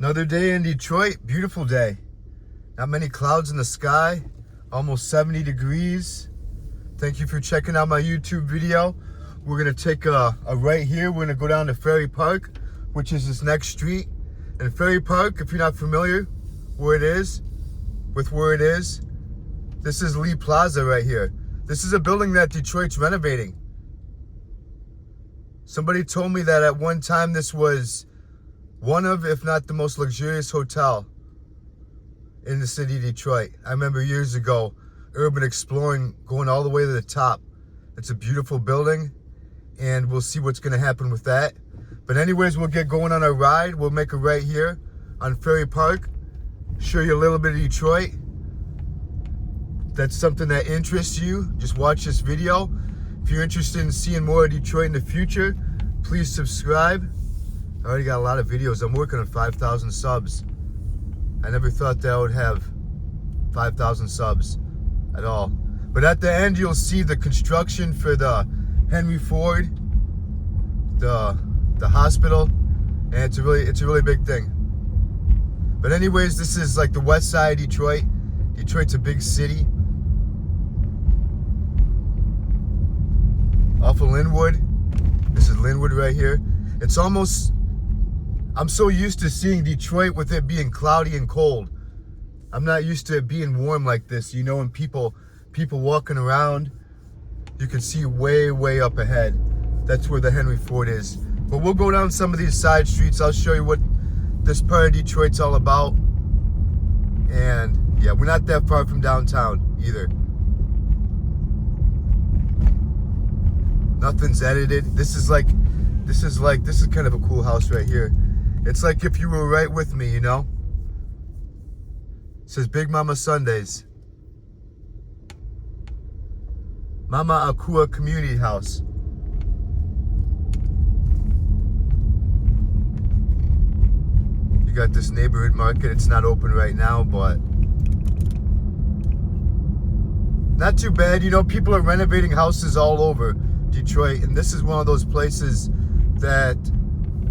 Another day in Detroit, beautiful day. Not many clouds in the sky, almost 70 degrees. Thank you for checking out my YouTube video. We're gonna take a right here. We're gonna go down to Ferry Park, which is this next street. And Ferry Park, if you're not familiar where it is, this is Lee Plaza right here. This is a building that Detroit's renovating. Somebody told me that at one time this was one of, if not the most luxurious hotel in the city of Detroit. I remember years ago, urban exploring, going all the way to the top. It's a beautiful building, and we'll see what's gonna happen with that. But anyways, we'll get going on our ride. We'll make a right here on Ferry Park, show you a little bit of Detroit. If that's something that interests you, just watch this video. If you're interested in seeing more of Detroit in the future, please subscribe. I already got a lot of videos. I'm working on 5,000 subs. I never thought that I would have 5,000 subs at all. But at the end, you'll see the construction for the Henry Ford, the hospital, and it's a really big thing. But anyways, this is like the west side of Detroit. Detroit's a big city. Off of Linwood. This is Linwood right here. It's almost, I'm so used to seeing Detroit with it being cloudy and cold. I'm not used to it being warm like this, you know, and people walking around. You can see way up ahead. That's where the Henry Ford is. But we'll go down some of these side streets. I'll show you what this part of Detroit's all about. And yeah, we're not that far from downtown either. Nothing's edited. This is kind of a cool house right here. It's like if you were right with me, you know? It says Big Mama Sundays. Mama Akua Community House. You got this neighborhood market. It's not open right now, but not too bad. You know, people are renovating houses all over Detroit, and this is one of those places that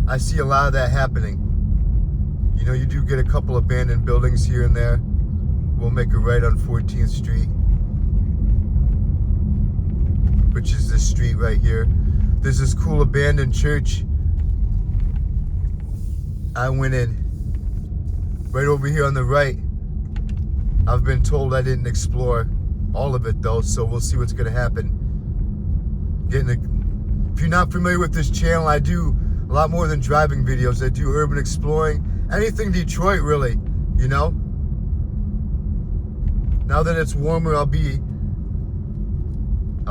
I see a lot of that happening. You know, you do get a couple abandoned buildings here and there. We'll make a right on 14th Street, which is this street right here. There's this cool abandoned church. I went in right over here on the right. I've been told I didn't explore all of it though, so we'll see what's gonna happen. If you're not familiar with this channel, I do a lot more than driving videos. I do urban exploring, anything Detroit really, you know? Now that it's warmer, I'll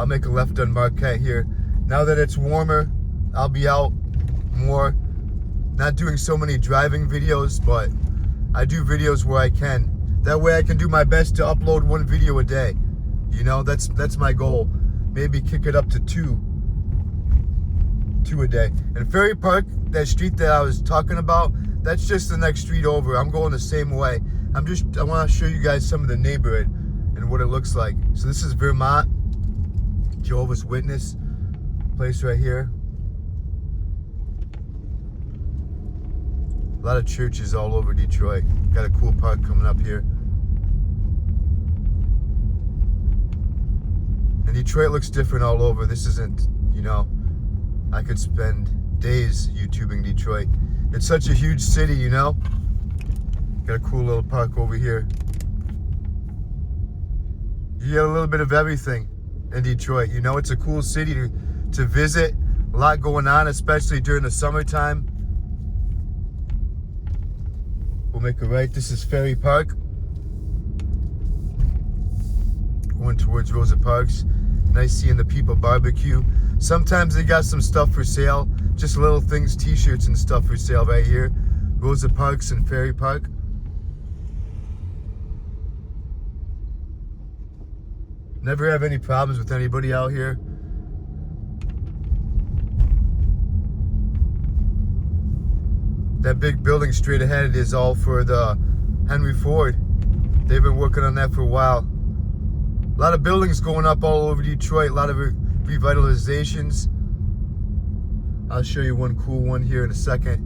make a left on Marquette here. Now that it's warmer, I'll be out more. Not doing so many driving videos, but I do videos where I can. That way I can do my best to upload one video a day. You know, that's my goal. Maybe kick it up to two a day. And Ferry Park, that street that I was talking about, that's just the next street over. I'm going the same way. I want to show you guys some of the neighborhood and what it looks like. So this is Vermont, Jehovah's Witness place right here. A lot of churches all over Detroit. Got a cool park coming up here. And Detroit looks different all over. This isn't, you know, I could spend days YouTubing Detroit. It's such a huge city, you know? Got a cool little park over here. You get a little bit of everything in Detroit. You know, it's a cool city to visit. A lot going on, especially during the summertime. We'll make a right. This is Ferry Park. Going towards Rosa Parks. Nice seeing the people barbecue. Sometimes they got some stuff for sale. Just little things, t-shirts and stuff for sale right here. Rosa Parks and Ferry Park. Never have any problems with anybody out here. That big building straight ahead is all for the Henry Ford. They've been working on that for a while. A lot of buildings going up all over Detroit, a lot of revitalizations. I'll show you one cool one here in a second.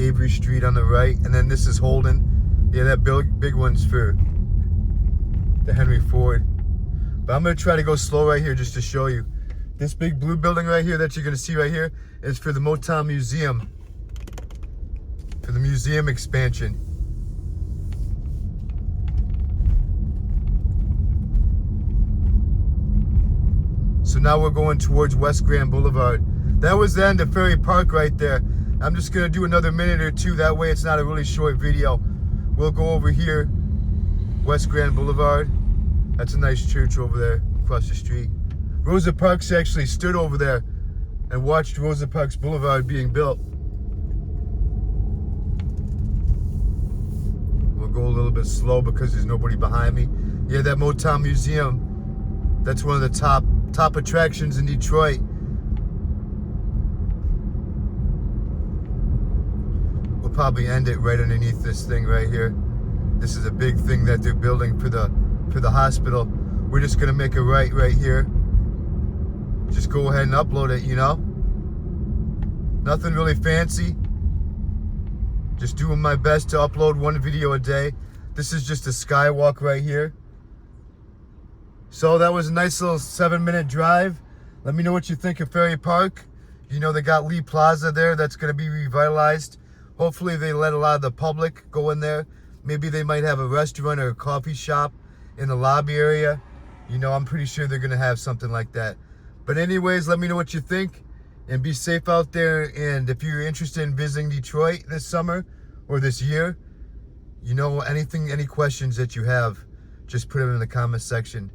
Avery Street on the right, and then this is Holden. Yeah, that big one's for the Henry Ford. But I'm gonna try to go slow right here just to show you. This big blue building right here that you're gonna see right here is for the Motown Museum. For the museum expansion. So now we're going towards West Grand Boulevard. That was the end of Ferry Park right there. I'm just gonna do another minute or two. That way it's not a really short video. We'll go over here, West Grand Boulevard. That's a nice church over there across the street. Rosa Parks actually stood over there and watched Rosa Parks Boulevard being built. We'll go a little bit slow because there's nobody behind me. Yeah, that Motown Museum, that's one of the top attractions in Detroit. We'll probably end it right underneath this thing right here. This is a big thing that they're building for the hospital. We're just gonna make a right here. Just go ahead and upload it, you know? Nothing really fancy. Just doing my best to upload one video a day. This is just a skywalk right here. So that was a nice little 7-minute drive. Let me know what you think of Ferry Park. You know, they got Lee Plaza there that's gonna be revitalized. Hopefully they let a lot of the public go in there. Maybe they might have a restaurant or a coffee shop in the lobby area. You know, I'm pretty sure they're gonna have something like that. But anyways, let me know what you think and be safe out there. And if you're interested in visiting Detroit this summer or this year, you know, any questions that you have, just put them in the comment section.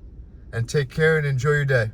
And take care and enjoy your day.